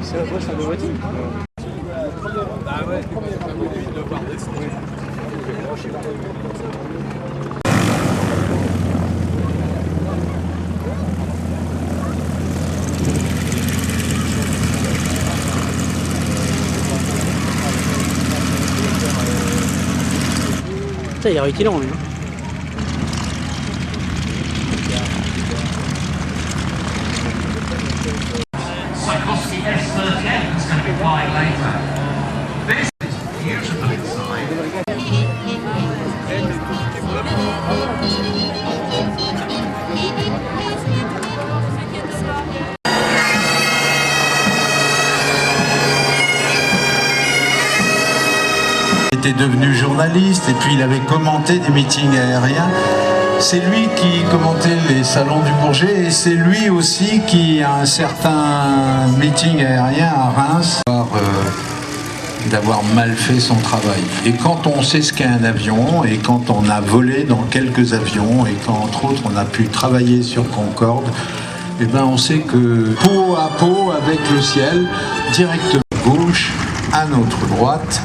c'est la voie de voiture. Bah ouais, de voir descendre. Putain, il a réussi long lui. Tchaikovsky S38 is going to be flying later. This is beautiful inside. Il était devenu journaliste et puis il avait commenté des meetings aériens. C'est lui qui commentait les salons du Bourget et c'est lui aussi qui a un certain meeting aérien à Reims d'avoir mal fait son travail. Et quand on sait ce qu'est un avion et quand on a volé dans quelques avions et quand entre autres on a pu travailler sur Concorde, eh ben on sait que peau à peau avec le ciel, directement à gauche, à notre droite,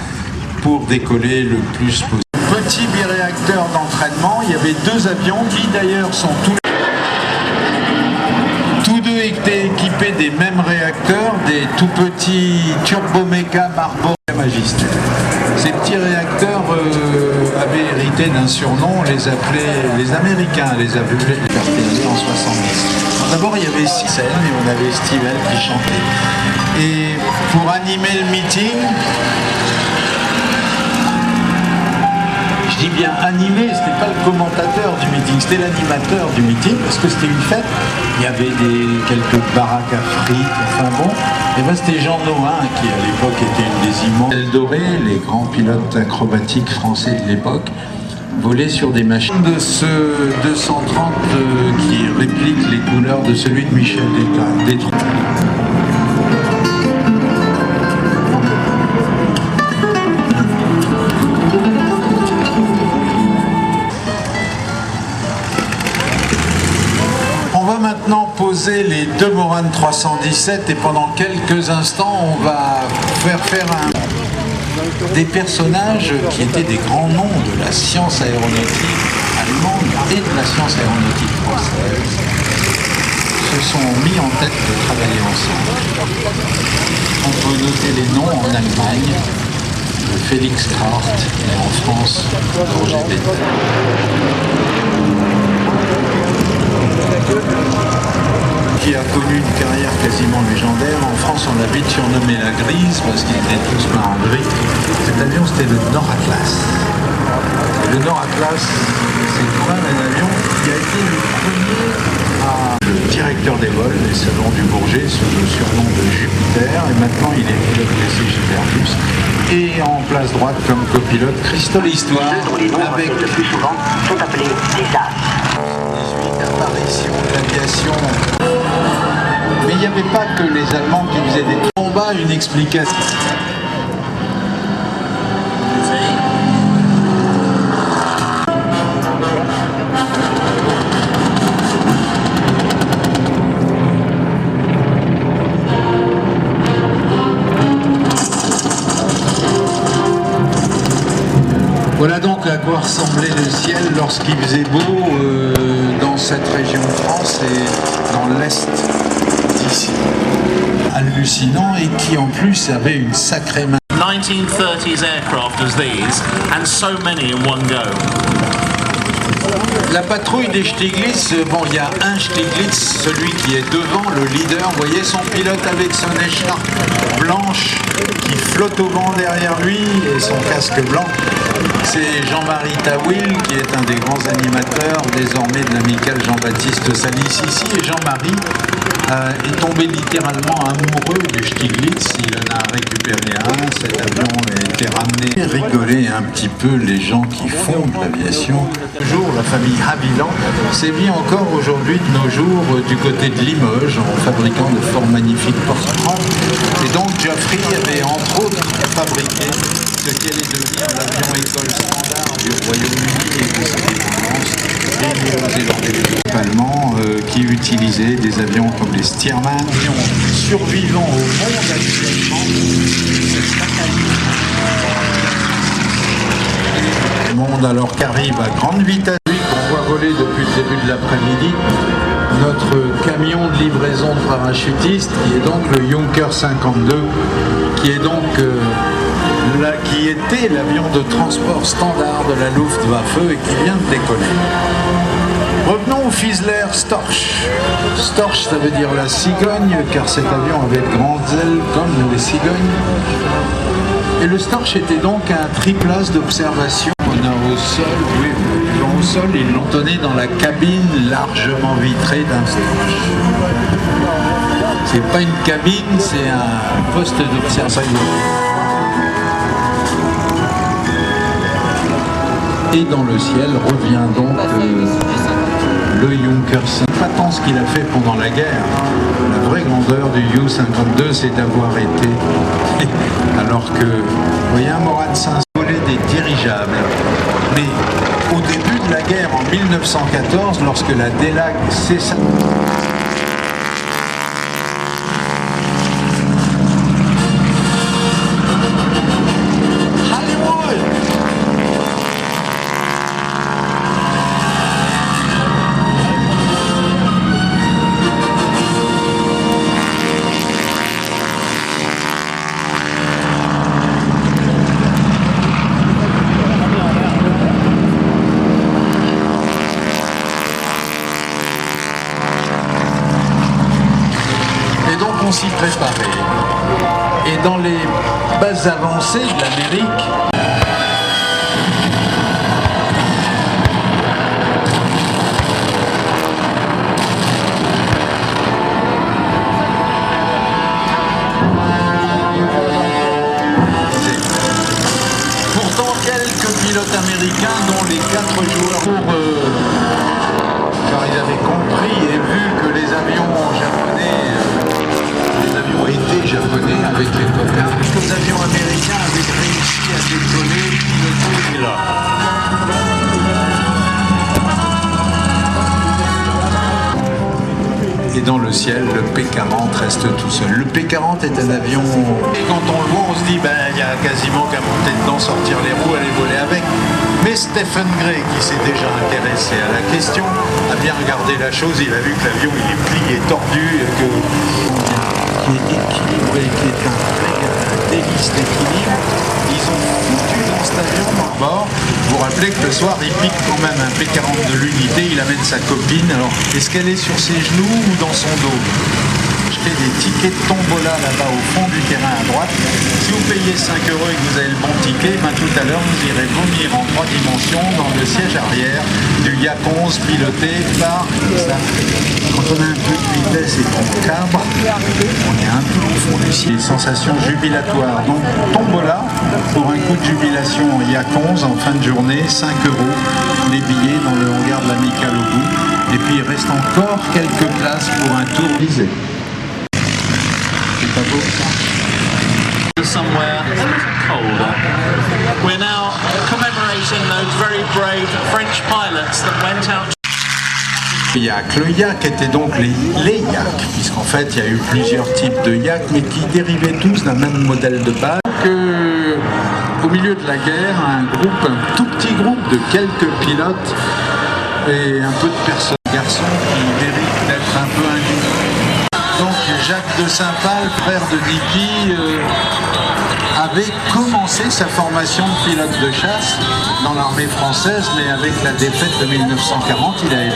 pour décoller le plus possible. Petit biréacteur d'entraînement, il y avait deux avions qui d'ailleurs sont tous deux étaient équipés des mêmes réacteurs, des tout petits Turboméca Marlboro Majesté. Ces petits réacteurs avaient hérité d'un surnom, les Américains les appelaient les RTL en 70. D'abord il y avait 6 scènes et on avait Stivell qui chantait. Et pour animer le meeting, je dis bien animé, ce n'était pas le commentateur du meeting, c'était l'animateur du meeting, parce que c'était une fête. Il y avait quelques baraques à frites, enfin bon. Et ben c'était Jean Nohain qui à l'époque était une des immenses. Eldoré, les grands pilotes acrobatiques français de l'époque, volaient sur des machines de ce 230 qui réplique les couleurs de celui de Michel Détruit. On va maintenant poser les deux Morane 317 et pendant quelques instants on va faire des personnages qui étaient des grands noms de la science aéronautique allemande et de la science aéronautique française se sont mis en tête de travailler ensemble. On peut noter les noms en Allemagne de Félix Kraft et en France Roger Bettel. Qui a connu une carrière quasiment légendaire. En France, on l'a vite surnommé la Grise parce qu'ils étaient tous peints en gris. Cet avion, c'était le Nord Atlas. Et le Nord Atlas, c'est quand même un avion qui a été le premier à le directeur des vols des salons du Bourget sous le surnom de Jupiter. Et maintenant, il est pilote d'essai Airbus. Et en place droite comme copilote, Christophe Histoire avec le plus souvent sont appelés des As. 18 apparitions d'aviation. Mais il n'y avait pas que les Allemands qui faisaient des combats, une explication. Voilà donc à quoi ressemblait le ciel lorsqu'il faisait beau dans cette région de France et dans l'Est d'ici. Hallucinant et qui en plus avait une sacrée main. 1930s aircraft as these, and so many in one go. La patrouille des Stieglitz, bon, il y a un Stieglitz, celui qui est devant, le leader. Vous voyez son pilote avec son écharpe blanche qui flotte au vent derrière lui et son casque blanc. C'est Jean-Marie Tawil qui est un des grands animateurs désormais de l'amicale Jean-Baptiste Salis ici. Et Jean-Marie est tombé littéralement amoureux du Stieglitz. Il en a récupéré un, cet avion a été ramené. Rigoler un petit peu les gens qui font de l'aviation. Toujours la famille Haviland sévit encore aujourd'hui de nos jours du côté de Limoges en fabriquant de fort magnifiques porte-prendre. Et donc Geoffrey avait entre autres fabriqué ce qui allait devenir l'avion école standard du Royaume-Uni et de sa dépendance et néo-zélandais principalement qui utilisaient des avions comme les Stearman, survivant au monde actuellement. Le monde alors qu'arrive à grande vitesse, qu'on voit voler depuis le début de l'après-midi, notre camion de livraison de parachutistes, qui est donc le Junker 52, qui est donc qui était l'avion de transport standard de la Luftwaffe et qui vient de décoller. Revenons au Fizzler Storch. Storch, ça veut dire la cigogne, car cet avion avait de grandes ailes comme les cigognes. Et le Storch était donc un triplace d'observation. On a au sol, oui, au sol, ils l'ont donné dans la cabine largement vitrée d'un Storch. C'est pas une cabine, c'est un poste d'observation. Et dans le ciel revient donc le Junker 52. Pas tant ce qu'il a fait pendant la guerre. La vraie grandeur du U-52, c'est d'avoir été, alors que, vous voyez, un Morad 5 volait des dirigeables. Mais au début de la guerre, en 1914, lorsque la DELAC cessa... On s'y préparait. Et dans les bases avancées de l'Amérique, pourtant quelques pilotes américains, dont les 4 joueurs, car ils avaient compris et vu que les avions japonais étaient japonais avec les copains. Les avions américains avaient réussi à décoller piloter là. Et dans le ciel, le P-40 reste tout seul. Le P-40 est un avion... Et quand on le voit, on se dit, il y a quasiment qu'à monter dedans, sortir les roues, aller voler avec. Mais Stephen Gray, qui s'est déjà intéressé à la question, a bien regardé la chose. Il a vu que l'avion, il est plié, tordu, qui est équilibré, qui est un délice d'équilibre. Ils ont foutu dans cet avion dans le bord. Vous vous rappelez que le soir, il pique quand même un P-40 de l'unité, il amène sa copine. Alors, est-ce qu'elle est sur ses genoux ou dans son dos? Je fais des tickets de tombola là-bas au fond du terrain à droite. Si vous payez 5 € et que vous avez le bon ticket, tout à l'heure, vous irez vomir en 3 dimensions dans le siège arrière du Yak 11 piloté par ça. Quand on a un peu de vitesse et qu'on cabre, on est un peu au fond du ciel. Sensations jubilatoires. Donc, tombola pour un coup de jubilation en Yak 11 en fin de journée, 5 €. Les billets dans le hangar de l'Amicale au bout. Et puis, il reste encore quelques places pour un tour visé. C'est pas beau ça? Somewhere a little colder. We're now commemorating those very brave French pilots that went out. Le Yak était donc les Yak, puisqu'en fait il y a eu plusieurs types de Yak, mais qui dérivaient tous d'un même modèle de base. Au milieu de la guerre, un tout petit groupe de quelques pilotes et un peu de personnes, garçons qui méritent d'être un peu indignés. Donc Jacques de Saint-Pal, frère de Niki, avait commencé sa formation de pilote de chasse dans l'armée française, mais avec la défaite de 1940, il avait